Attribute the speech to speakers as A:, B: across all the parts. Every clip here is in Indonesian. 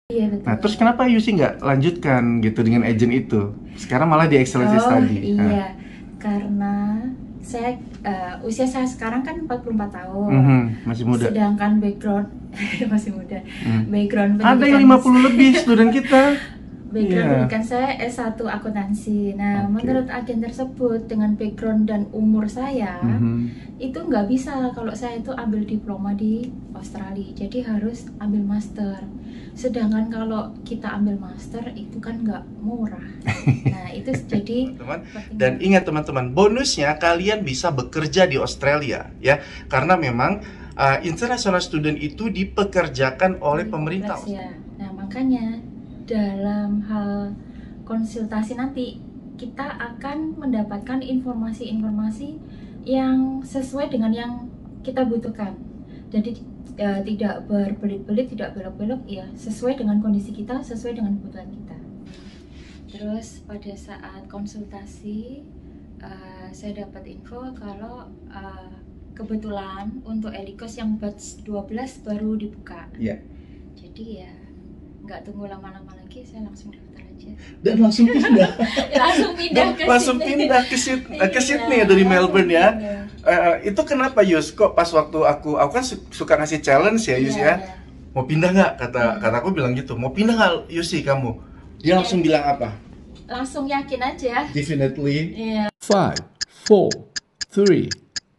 A: Iya
B: Nah,
A: betul.
B: terus kenapa Yusi nggak lanjutkan gitu dengan agent itu? Sekarang malah di Excellency
A: Oh
B: Study. Nah,
A: iya, karena saya usia saya sekarang kan 44 tahun.
B: masih muda.
A: Sedangkan background masih muda.
B: Hmm.
A: Background
B: Ada yang
A: pendidikan
B: 50 lebih student kita.
A: background
B: Iya.
A: pendidikan saya S1 akuntansi. Nah,
B: Oke.
A: menurut agen tersebut dengan background dan umur saya itu nggak bisa kalau saya itu ambil diploma di Australia. Jadi harus ambil master. Sedangkan kalau kita ambil master itu kan nggak murah. Nah, itu jadi
B: Teman-teman. Dan ingat teman-teman, bonusnya kalian bisa bekerja di Australia ya, karena memang international student itu dipekerjakan oleh pemerintah.
A: Ya. Nah, makanya dalam hal konsultasi nanti kita akan mendapatkan informasi-informasi yang sesuai dengan yang kita butuhkan. Jadi tidak berbelit-belit, tidak belok-belok, ya sesuai dengan kondisi kita, sesuai dengan kebutuhan kita. Terus pada saat konsultasi saya dapat info kalau kebetulan untuk Elikos yang batch 12 baru dibuka.
B: Iya.
A: Jadi ya nggak tunggu lama-lama lagi, saya langsung daftar aja.
B: Dan langsung pindah.
A: langsung pindah ke
B: Sydney ya, dari Melbourne ya. Itu kenapa Yus? Kok pas waktu aku kan suka ngasih challenge ya Yus ya. Mau pindah nggak? Kata aku bilang gitu. Mau pindah nggak Yusi kamu? Dia langsung bilang apa?
A: Langsung yakin aja.
B: Definitely.
A: Iya.
C: 5, 4, 3,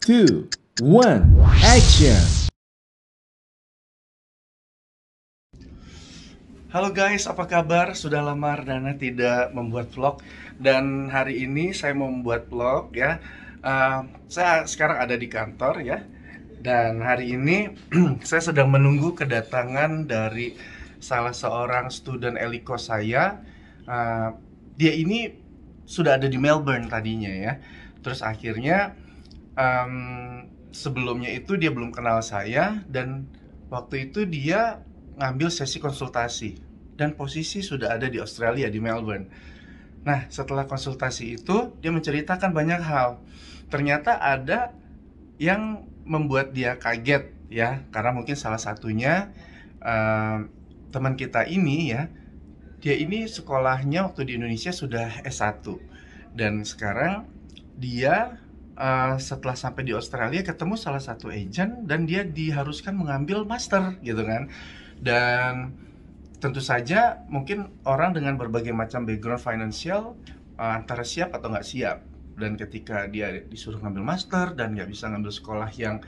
C: 2, 1, action!
B: Halo guys, apa kabar? Sudah lama Ardana tidak membuat vlog. Dan hari ini saya mau membuat vlog ya. Saya sekarang ada di kantor ya. Dan hari ini saya sedang menunggu kedatangan dari salah seorang student Eliko saya. Dia ini sudah ada di Melbourne tadinya ya. Terus akhirnya sebelumnya itu dia belum kenal saya. Dan waktu itu dia ngambil sesi konsultasi. Dan posisi sudah ada di Australia, di Melbourne. Nah, setelah konsultasi itu dia menceritakan banyak hal. Ternyata ada yang membuat dia kaget ya, karena mungkin salah satunya teman kita ini ya, dia ini sekolahnya waktu di Indonesia sudah S1 dan sekarang dia setelah sampai di Australia ketemu salah satu agent dan dia diharuskan mengambil master gitu kan. Dan tentu saja mungkin orang dengan berbagai macam background finansial antara siap atau nggak siap. Dan ketika dia disuruh ngambil master dan nggak bisa ngambil sekolah yang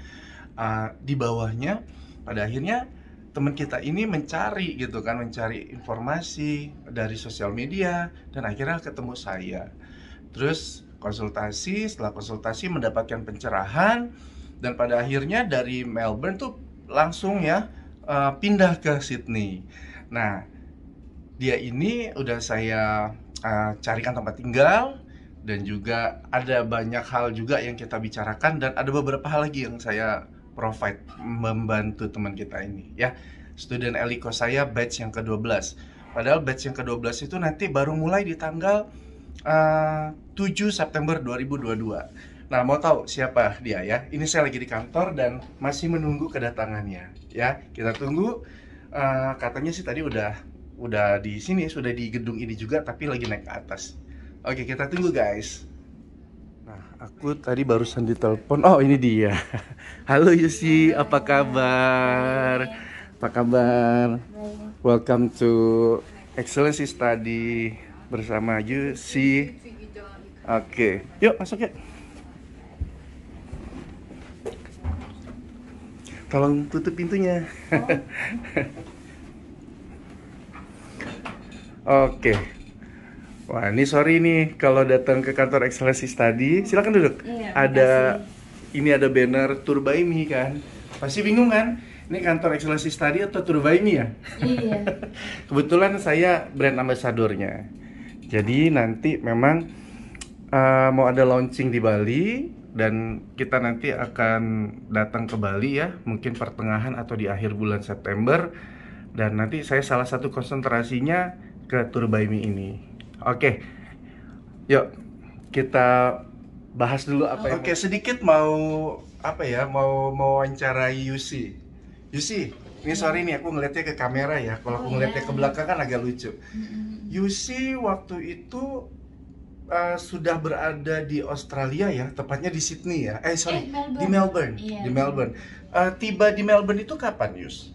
B: di bawahnya, pada akhirnya teman kita ini mencari gitu kan, mencari informasi dari sosial media dan akhirnya ketemu saya. Terus konsultasi, setelah konsultasi mendapatkan pencerahan dan pada akhirnya dari Melbourne tuh langsung ya pindah ke Sydney. Nah, dia ini udah saya carikan tempat tinggal dan juga ada banyak hal juga yang kita bicarakan dan ada beberapa hal lagi yang saya provide membantu teman kita ini ya. Student Eliko saya batch yang ke-12. Padahal batch yang ke-12 itu nanti baru mulai di tanggal 7 September 2022. Nah, mau tahu siapa dia ya? Ini saya lagi di kantor dan masih menunggu kedatangannya ya. Kita tunggu. Katanya sih tadi udah di sini, sudah di gedung ini juga, tapi lagi naik ke atas. Oke, kita tunggu guys. Nah, aku tadi barusan ditelepon. Oh, ini dia. Halo Yusi, apa kabar? Apa kabar? Welcome to Excellency Study bersama Yusi. Oke, yuk masuk ya. Tolong tutup pintunya. Oke. Wah, ini sorry nih kalau datang ke kantor Excellency Study. Silakan duduk.
A: Iya,
B: Ini ada banner Tour by Me kan. Pasti bingung kan? Ini kantor Excellency Study atau Tour by Me ya?
A: Iya.
B: Kebetulan saya brand ambassadornya. Jadi nanti memang mau ada launching di Bali dan kita nanti akan datang ke Bali ya, mungkin pertengahan atau di akhir bulan September. Dan nanti saya salah satu konsentrasinya ke Tour by Me ini. Oke, yuk kita bahas dulu apa yang. Oke, sedikit mau apa ya? Mau wawancarai Yusi. Yusi, Ini sorry nih, aku ngeliatnya ke kamera ya. Kalau aku ngeliatnya ke belakang kan agak lucu. Yusi waktu itu sudah berada di Australia ya, tepatnya di Sydney ya.
A: Melbourne.
B: Di Melbourne.
A: Iya.
B: Di Melbourne. Tiba di Melbourne itu kapan, Yus?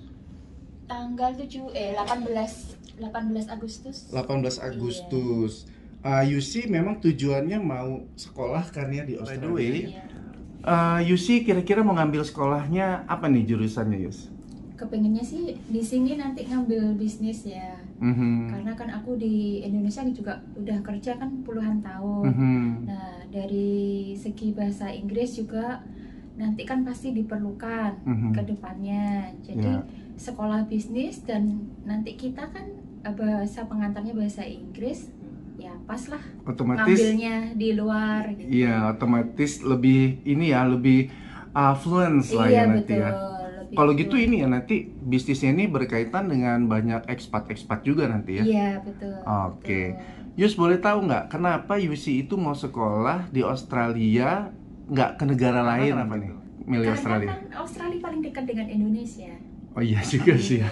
A: Tanggal 18 Agustus.
B: 18 Agustus. Yusi memang tujuannya mau sekolah kan ya di Australia. By the way, Yusi kira-kira mau ngambil sekolahnya apa nih jurusannya, Yus?
A: Kepengennya sih di sini nanti ngambil bisnis ya. Karena kan aku di Indonesia juga udah kerja kan puluhan tahun. Nah, dari segi bahasa Inggris juga nanti kan pasti diperlukan ke depannya. Jadi sekolah bisnis dan nanti kita kan bahasa pengantarnya bahasa Inggris, ya pas lah.
B: Otomatis
A: ngambilnya di luar gitu.
B: Iya, otomatis lebih ini ya, lebih fluent lah ya nanti
A: betul.
B: ya. Kalau gitu ini ya nanti bisnisnya ini berkaitan dengan banyak ekspat juga nanti ya.
A: Iya, betul.
B: Oke. Yus, boleh tahu nggak kenapa Yusi itu mau sekolah di Australia, nggak ke negara lain apa nih? Milih
A: Karena
B: Australia.
A: kan Australia paling dekat dengan Indonesia.
B: Oh iya juga sih ya.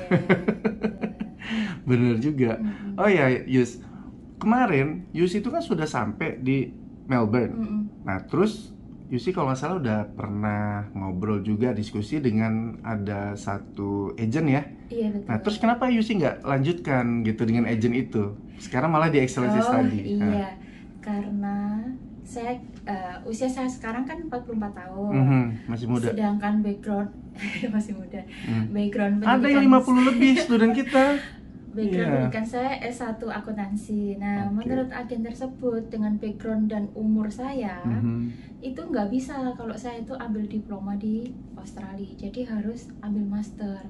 B: Bener juga. Oh ya, Yus. Kemarin Yusi itu kan sudah sampai di Melbourne. Nah, terus Yusi kalau nggak salah udah pernah ngobrol juga, diskusi dengan ada satu agent ya.
A: Iya, betul.
B: Nah, terus kenapa Yusi nggak lanjutkan gitu dengan agent itu? Sekarang malah di Excellency Study.
A: Iya, karena saya usia saya sekarang kan 44 tahun.
B: Masih muda.
A: Sedangkan background masih muda. Background
B: Ada yang 50 lebih student kita.
A: Pendidikan saya S1 akuntansi. Nah, menurut agen tersebut dengan background dan umur saya itu nggak bisa kalau saya itu ambil diploma di Australia. Jadi harus ambil master.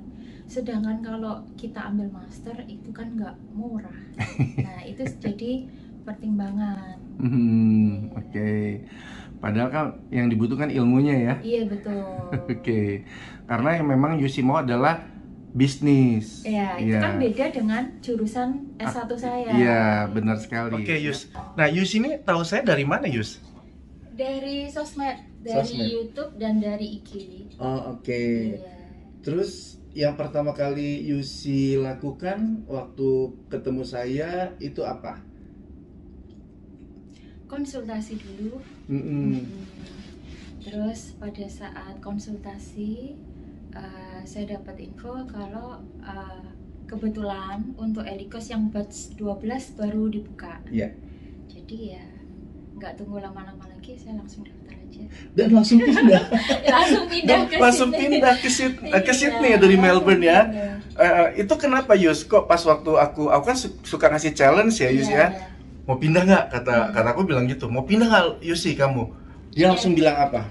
A: Sedangkan kalau kita ambil master itu kan nggak murah. Nah, itu jadi pertimbangan.
B: Oke. Padahal kan yang dibutuhkan ilmunya ya.
A: Iya, betul.
B: Oke. Karena yang memang Yusi mau adalah bisnis.
A: Iya, itu kan beda dengan jurusan S1 saya.
B: Iya, benar sekali. Oke, Yus. Nah, Yus ini tahu saya dari mana, Yus?
A: Dari sosmed, dari YouTube dan dari IG.
B: Oh, oke.
A: Iya.
B: Terus yang pertama kali Yusi lakukan waktu ketemu saya itu apa?
A: Konsultasi dulu. Terus pada saat konsultasi saya dapat info kalau kebetulan untuk Elikos yang batch 12 baru dibuka.
B: Iya.
A: Jadi ya nggak tunggu lama-lama lagi, saya langsung daftar aja.
B: Dan langsung pindah.
A: langsung pindah
B: ke Sydney ya, dari Melbourne ya. Itu kenapa, Yus? Kok pas waktu aku kan suka ngasih challenge ya, Yus ya. Mau pindah nggak? Kata aku bilang gitu. Mau pindah nggak, Yusi kamu? Dia langsung bilang apa?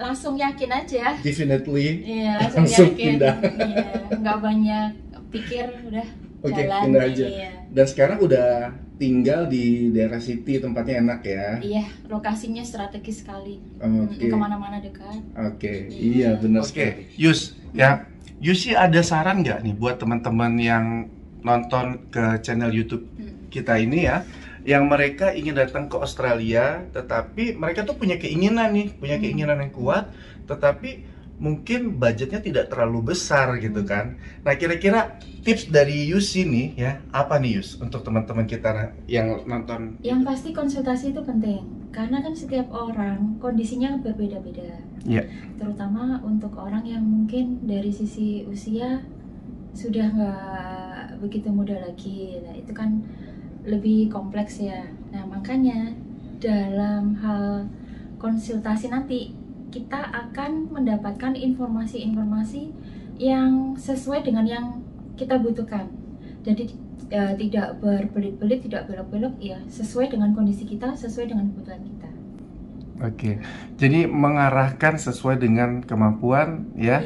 A: Langsung yakin aja.
B: Definitely.
A: Iya, langsung yakin.
B: Pindah.
A: Iya, nggak banyak pikir, udah jalan.
B: Pindah aja.
A: Iya.
B: Dan sekarang udah tinggal di daerah City, tempatnya enak ya.
A: Iya, lokasinya strategis sekali.
B: Oke.
A: Kemana-mana dekat.
B: Oke, iya benar sekali. Yus, ya, Yusi ada saran nggak nih buat teman-teman yang nonton ke channel YouTube kita ini ya, yang mereka ingin datang ke Australia, tetapi mereka tuh punya keinginan yang kuat, tetapi mungkin budgetnya tidak terlalu besar gitu kan. Nah, kira-kira tips dari Yusi nih ya, apa nih Yus untuk teman-teman kita yang nonton?
A: Yang pasti konsultasi itu penting, karena kan setiap orang kondisinya berbeda-beda.
B: Iya.
A: Terutama untuk orang yang mungkin dari sisi usia sudah nggak begitu muda lagi. Nah, itu kan lebih kompleks ya. Nah, makanya dalam hal konsultasi nanti kita akan mendapatkan informasi-informasi yang sesuai dengan yang kita butuhkan. Jadi tidak berbelit-belit, tidak belok-belok, ya sesuai dengan kondisi kita, sesuai dengan kebutuhan kita.
B: Oke, jadi mengarahkan sesuai dengan kemampuan ya,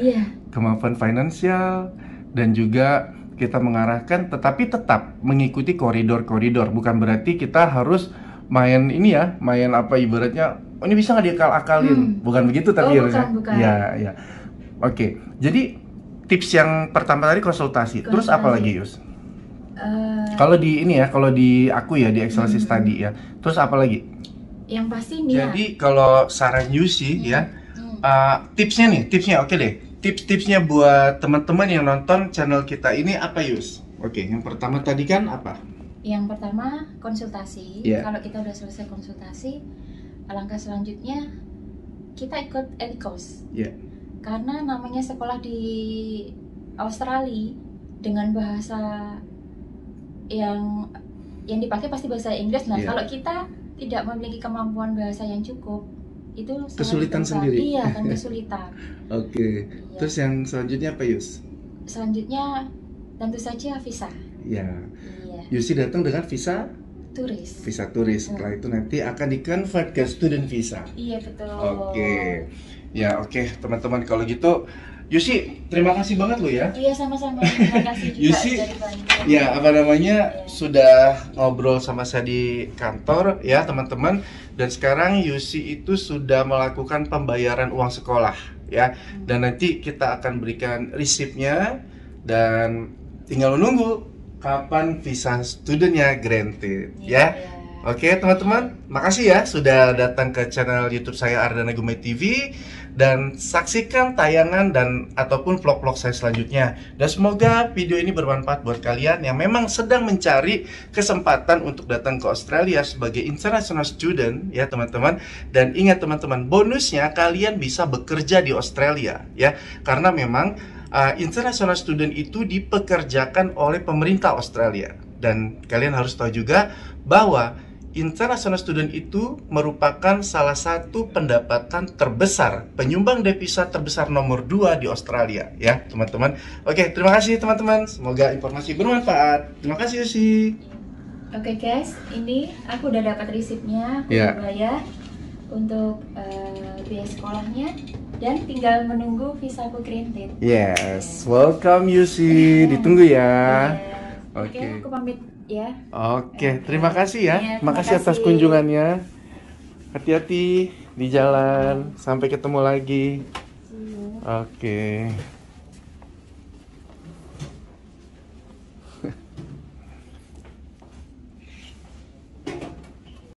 B: kemampuan finansial, dan juga kita mengarahkan tetapi tetap mengikuti koridor-koridor. Bukan berarti kita harus main ini ya, main apa ibaratnya, oh ini bisa nggak diakal-akalin, bukan begitu tapi
A: bukan.
B: Ya. Oke, jadi tips yang pertama tadi konsultasi. Terus apa lagi, Yus? Kalau di ini ya, kalau di aku ya, di Excellency Study ya. Terus apa lagi?
A: Yang pasti nih.
B: Jadi kalau saran Yusi ya, tipsnya oke deh. tips-tipsnya buat teman-teman yang nonton channel kita ini apa, Yus? Oke, yang pertama tadi kan apa?
A: Yang pertama konsultasi.
B: Iya.
A: Kalau kita udah selesai konsultasi, langkah selanjutnya kita ikut ELICOS.
B: Iya.
A: Karena namanya sekolah di Australia dengan bahasa yang dipakai pasti bahasa Inggris. Nah,
B: Iya.
A: kalau kita tidak memiliki kemampuan bahasa yang cukup, itu sangat
B: Kesulitan
A: susah.
B: sendiri.
A: Iya, kan kesulitan.
B: Oke.
A: Iya.
B: Terus yang selanjutnya apa, Yus?
A: Selanjutnya tentu saja visa.
B: Ya.
A: Iya,
B: Yusi datang dengan visa
A: turis.
B: turis. Setelah itu nanti akan di-convert ke student visa.
A: Iya, betul.
B: Oke. Ya, oke, teman-teman, kalau gitu Yusi, terima kasih banget lo ya.
A: Iya, sama-sama. Terima kasih juga
B: Yusi,
A: sudah dibantu.
B: ya apa namanya sudah ngobrol sama saya di kantor ya teman-teman, dan sekarang Yusi itu sudah melakukan pembayaran uang sekolah ya, dan nanti kita akan berikan resipnya dan tinggal menunggu kapan visa studentnya granted ya.
A: Iya.
B: Oke teman-teman, makasih ya sudah datang ke channel YouTube saya Ardana Gumai TV, dan saksikan tayangan dan ataupun vlog-vlog saya selanjutnya. Dan semoga video ini bermanfaat buat kalian yang memang sedang mencari kesempatan untuk datang ke Australia sebagai international student ya teman-teman. Dan ingat teman-teman, bonusnya kalian bisa bekerja di Australia ya, karena memang international student itu dipekerjakan oleh pemerintah Australia. Dan kalian harus tahu juga bahwa international student itu merupakan salah satu pendapatan terbesar, penyumbang devisa terbesar nomor 2 di Australia ya teman-teman. Oke, terima kasih teman-teman, semoga informasi bermanfaat. Terima kasih Yusi.
A: Oke guys, ini aku udah dapat resipnya, aku
B: Ya.
A: udah bayar untuk biaya sekolahnya, dan tinggal menunggu visa aku granted.
B: Yes, welcome Yusi, ditunggu ya.
A: Oke,
B: Oke.
A: aku pamit ya.
B: Oke, terima kasih ya.
A: Iya,
B: Terima
A: terima
B: kasih atas
A: kasih.
B: kunjungannya. Hati-hati di jalan. Sampai ketemu lagi.
A: See you.
B: Oke.